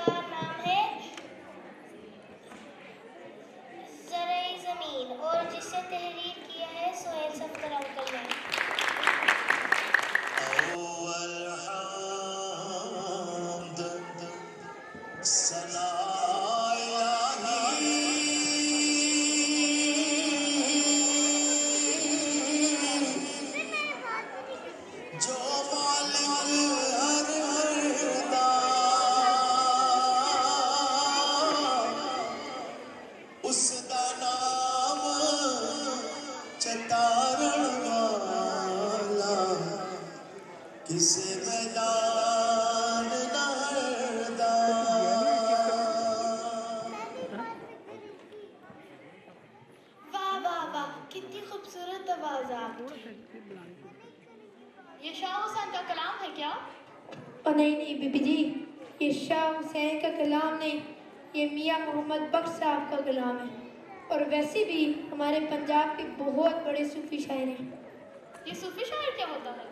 जिसका नाम है ज़रे ज़मीन और जिसे तहरीर किया है सोहेल सफ्दर अंकल ने। कितनी खूबसूरत आवाज़ आपकी। ये शाह हुसैन का कलाम है क्या? नहीं नहीं बीबी जी, ये शाह हुसैन का कलाम नहीं, ये मियाँ मोहम्मद बख्श साहब का कलाम है। और वैसे भी हमारे पंजाब के बहुत बड़े सूफी शायर हैं। ये सूफी शायर क्या होता है?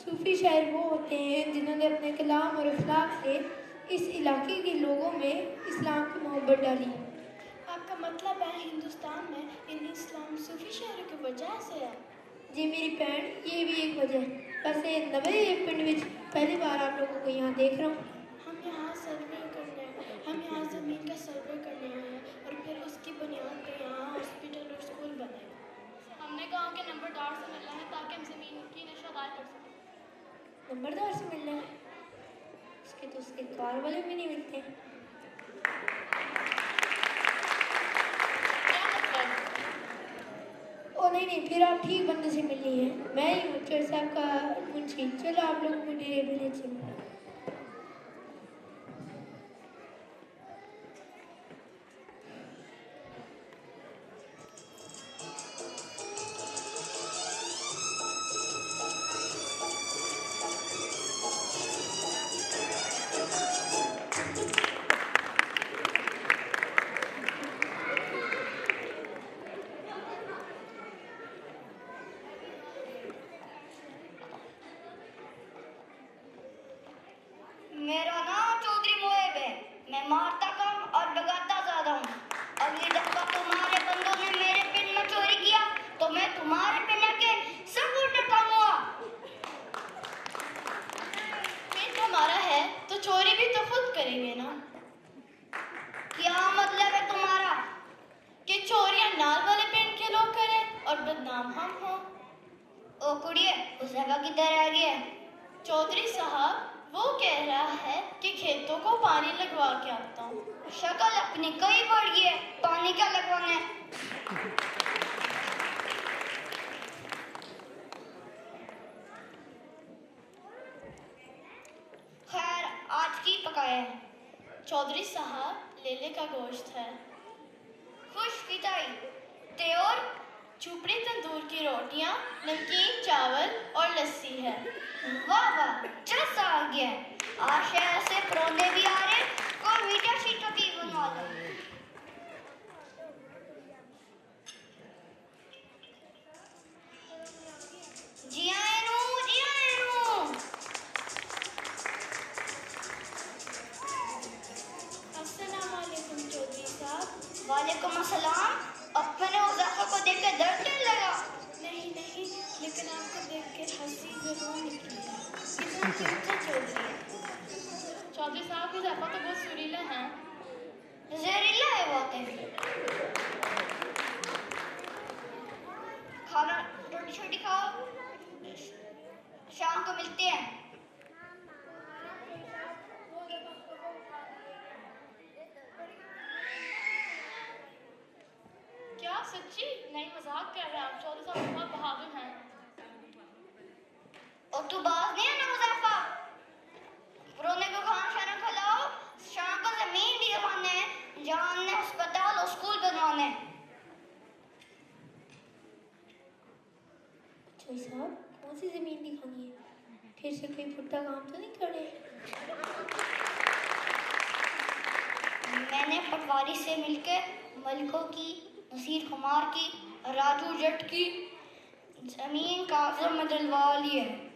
सूफी शायर वो होते हैं जिन्होंने अपने कलाम और अखलाक से इस इलाके के लोगों में इस्लाम की मोहब्बत डाली। आपका मतलब है हिंदुस्तान में इन इस्लाम सूफी शायरों की वजह से है? जी मेरी बहन, ये भी एक वजह है। वैसे नवे पिंड में पहली बार आप लोगों को यहाँ देख रहा हूँ। हम यहाँ ज़मीन का सर्वे करने आए हैं और फिर उसकी बुनियाद पर यहाँ हॉस्पिटल और स्कूल बने। हमने गांव के नंबरदार से मिलना है ताकि हम ज़मीन की नक्शादार कर सकें। नंबरदार से मिलना है? उसके तो उसके कार वाले भी नहीं मिलते हैं। ओ नहीं, फिर आप ठीक बंदे से मिलनी है। मैं ही हूँ चोर साहब का मुंशी। चलो आप लोग मेरे विलेज से मिलो। मेरा नाम चौधरी मोएब है। मैं मारता कम और भगाता ज्यादा हूँ। अगली दफा तुम्हारे बंदों ने मेरे पिंड में चोरी किया तो मैं तुम्हारे पिंड के सब ऊँट उठाऊंगा। पिंड हमारा है तो चोरी भी तो खुद करेंगे ना। क्या मतलब है तुम्हारा? कि चोरियां नाल वाले पिंड के लोग करें और बदनाम हम हों। ओ कुड़िए, उस जगह किधर रह गया? चौधरी साहब वो कह रहा है कि खेतों को पानी लगवा के आता हूँ। शक्ल अपनी कई बढ़ गई है, पानी क्या लगवाना है? खैर आज की पकाया है? चौधरी साहब लेले का गोश्त है। खुश पिताई ते और चुपड़ी तंदूर की रोटियां, नमकीन चावल और लस्सी है। वाह वाह, जैसा आ गया। आज शहर से परोंदे भी आ रहे, कोई मीठा शीठा भी बनवा लो। जी आए नू, जी आए नू। अस्सलाम वालेकुम चौधरी साहब। वालेकुम अस्सलाम। अपने उज़ाफा को देखकर डर क्यों लगा? नहीं, लेकिन आपको देखकर हंसी जरूर निकली। कितना क्यूट है चौधरी साहब की ज़ाफ़ा तो बहुत सुरीला है। जहरीला है वाकई। खाना रोटी छोटी खाओ, शाम को मिलते हैं। क्या सच्ची? नहीं मजाक कर रहे हैं आप। चौधरी साहब बहुत बहादुर हैं। और तू बाज नहीं है ना मुज़ाफा? रोने को खाना शाना खिलाओ, शाम को जमीन भी दबाना है, जहाँ हमने अस्पताल और स्कूल बनवाना है। चोर साहब कौन सी जमीन दिखानी है? फिर से कोई फुट्टा काम तो नहीं करे? मैंने पटवारी से मिलकर मलिकों की, नसीर कुमार की, राजू जट की जमीन कागजों में दिलवा ली है।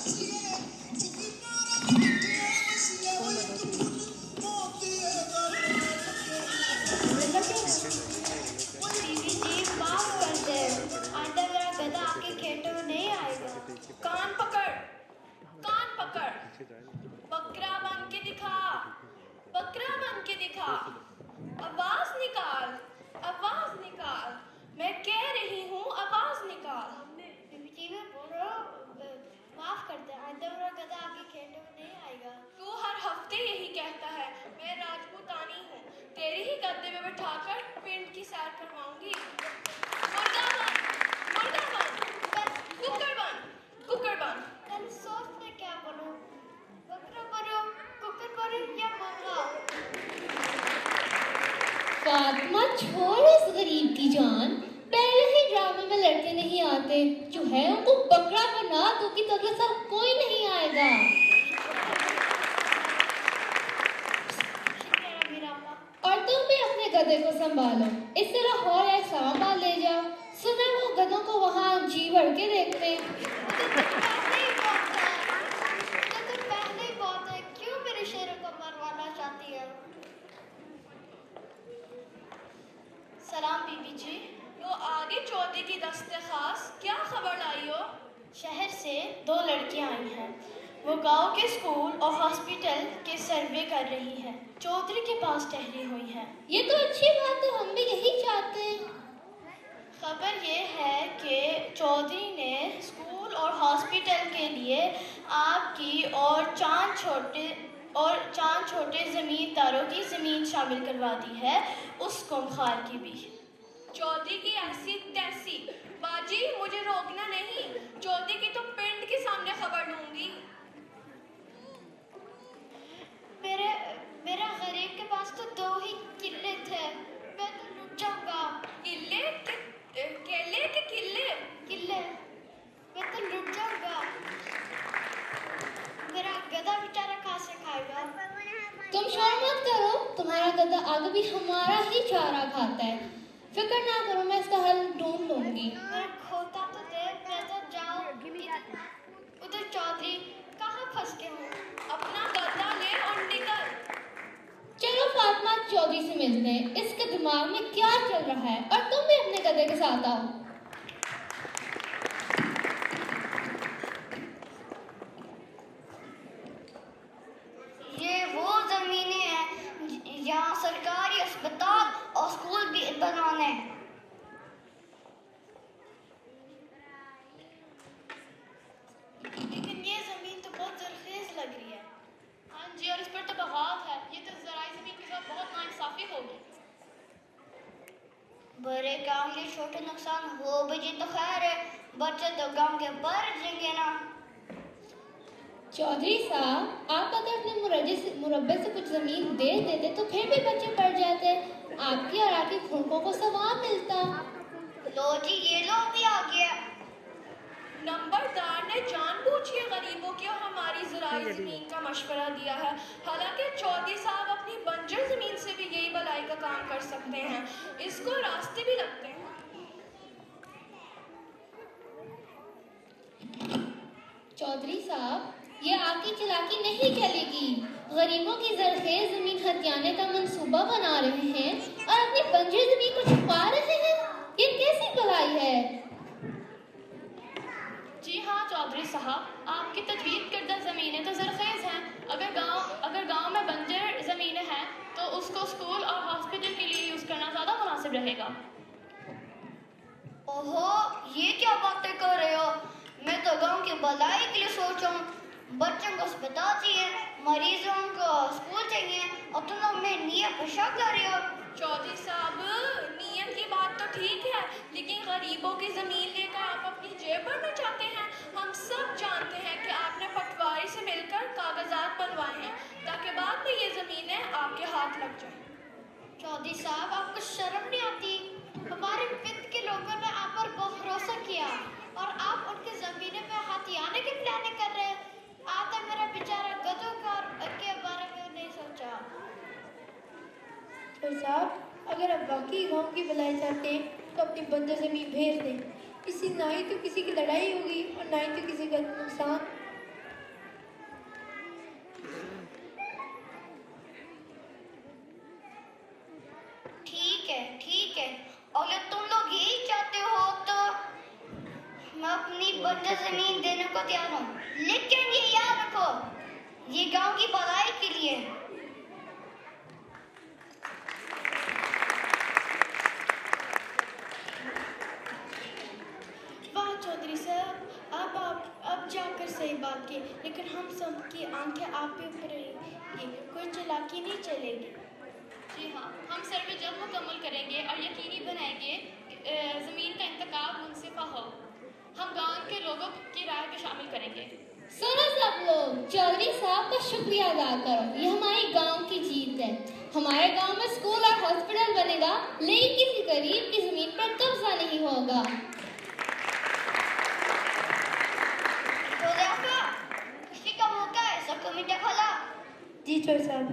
बीबी जी माफ कर दे, आइंदा मेरा गधा आपके खेतों में नहीं आएगा। कान पकड़, कान पकड़, बकरा बन के दिखा, बकरा बन के दिखा, आवाज निकाल, आवाज निकाल, मैं कह रही हूँ आवाज निकाल। बीबी जी मैं बोल रहा हूँ, माफ कर दे, आइंदा मेरा गधा आपके खेतों में नहीं आएगा। तू हर हफ्ते यही कहता है, मैं राजपूतानी हूँ, तेरे ही गद्दे में बैठाकर पिंड की सैर करवाऊंगी। मुर्गा बन, मुर्गा बन, कुकर बन, कुकर बन। कल सोच में क्या बनूं? बकरा बनूं, कुकर बनूं या मुर्गा? फातिमा छोड़ इस गरीब की जान, पहले ही ड्रामे में लड़के नहीं आते, जो है उनको बकरा बना दो कि अगले साल कोई नहीं आएगा। शुक्रिया मेरा अम्मा। और तुम भी अपने गधे को संभालो, इससे लाहौर या इस्लामाबाद ले जाओ, सुना वो गधों को वहाँ जी भर के देखते हैं। पहले ही बहुत है, क्यों मेरे शेरों को मरवाना चाहती है? सलाम बीबी जी, वो आगे चौधरी की दस्ते खास क्या खबर लाई हो? शहर से 2 लड़कियां आई हैं। वो गांव के स्कूल और हॉस्पिटल के सर्वे कर रही हैं। चौधरी के पास ठहरी हुई हैं। ये तो अच्छी बात है, हम भी यही चाहते हैं। खबर ये है कि चौधरी ने स्कूल और हॉस्पिटल के लिए आपकी और चांद छोटे जमींदारों की ज़मीन शामिल करवा दी है, उस कुमखार की भी। चौधरी की ऐसी तैसी, बाजी मुझे रोकना नहीं, चौधरी की तो पिंड के सामने खबर लूंगी। मेरा गरीब के पास तो 2 ही किले थे, मैं तो लुट जाऊंगा। किले के केले के किले? किले, मैं तो लुट जाऊंगा। मेरा गधा बेचारा कहाँ से खाएगा? तुम शोर मत करो, तुम्हारा गधा आगे भी हमारा ही चारा खाता है, फिक्र ना करो, मैं इसका हल ढूंढ लूंगी। मेरा खोता तो दे, मैं तो जाऊं। उधर चौधरी कहाँ फंस के हूँ? अपना गद्दा ले और निकल। चलो फातिमा चौधरी से मिलते हैं, इसके दिमाग में क्या चल रहा है, और तुम भी अपने गधे के साथ आओ। ये वो जमीनें हैं जहाँ सरकारी अस्पताल और स्कूल भी बनवाने हैं। लेकिन ये जमीन तो बहुत जरखेज लग रही है। हाँ जी, और इस पर तो बगावत है, ये तो ज़राई ज़मीन के साथ बहुत नाइंसाफ़ी होगी। बड़े काम के छोटे नुकसान हो बजे तो खैर है, बच्चे तो गांव के बाहर जाएंगे ना। चौधरी साहब, आप अगर अपने मुरब्बे से कुछ जमीन दे देते तो फिर भी बच्चे पड़ जाते, आपकी और आपकी खुरकों को सवाब मिलता। लो जी, ये लो भी आ गया। नंबरदार ने जानबूझ के गरीबों की और हमारी ज़राई ज़मीन का मशवरा दिया है, हालांकि चौधरी साहब अपनी बंजर ज़मीन से भी यही भलाई का काम कर सकते हैं, इसको रास्ते भी लगते हैं। चौधरी साहब, ये आपकी चालाकी नहीं चलेगी, गरीबों की जरखेज जमीन हथियाने का मंसूबा बना रहे हैं और अपनी बंजर जमीन को छुपा रहे हैं, ये कैसी भलाई है? जी हाँ चौधरी साहब, आपकी तजवीज़ करदा ज़मीनें तो ज़रखेज़ हैं, अगर गांव में बंजर ज़मीनें हैं तो उसको स्कूल और हॉस्पिटल के लिए यूज़ करना ज़्यादा मुनासिब रहेगा। ओहो, ये क्या बातें कर रहे हो? मैं तो गांव की भलाई के लिए सोच रहा हूँ। बच्चों को अस्पताल चाहिए, मरीजों को स्कूल चाहिए, और तुम लोग में नियत पे शक कर रहे हो। चौधरी साहब, नियत की बात तो ठीक है, लेकिन गरीबों की ज़मीन लेकर आप अपनी जेब भरना चाहते हैं। हम सब जानते हैं कि आपने पटवारी से मिलकर कागजात बनवाए हैं ताकि बाद में ये ज़मीनें आपके हाथ लग जाएं। चौधरी साहब, आपको शर्म नहीं आती? हमारे पिंड के लोगों ने आप पर बहुत भरोसा किया और आप उनकी जमीनें पे हथियाने की प्लानिंग कर रहे हैं। आपने मेरा बेचारा गधों के बारे में नहीं सोचा। तो साहब, अगर आप वाकई गांव की भलाई चाहते हैं तो अपनी बंजर ज़मीन भेज दें, इससे ना ही तो किसी की लड़ाई होगी और ना ही तो किसी का नुकसान। अपनी बंजर जमीन देने को तैयार हूँ, लेकिन ये याद रखो, ये गांव की भलाई के लिए है। वाह चौधरी साहब, अब जाकर सही बात की, लेकिन हम सब की आंखें आप पे ऊपर रहेंगी, कोई चालाकी नहीं चलेगी। जी हाँ, हम सर्वे जल्द मुकम्मल करेंगे और यकीनी बनाएंगे कि ज़मीन का इंतकाल मुनसिफा हो। हम गांव के लोगों की राय भी शामिल करेंगे। सुनो सब लोग, चौधरी साहब का शुक्रिया अदा करो। ये हमारे गांव की जीत है। हमारे गांव में स्कूल और हॉस्पिटल बनेगा, लेकिन किसी गरीब की जमीन पर कब्जा नहीं होगा। तो देखो, किसी का मौका है, सबको मीठा खोला। जी चौधरी साहब।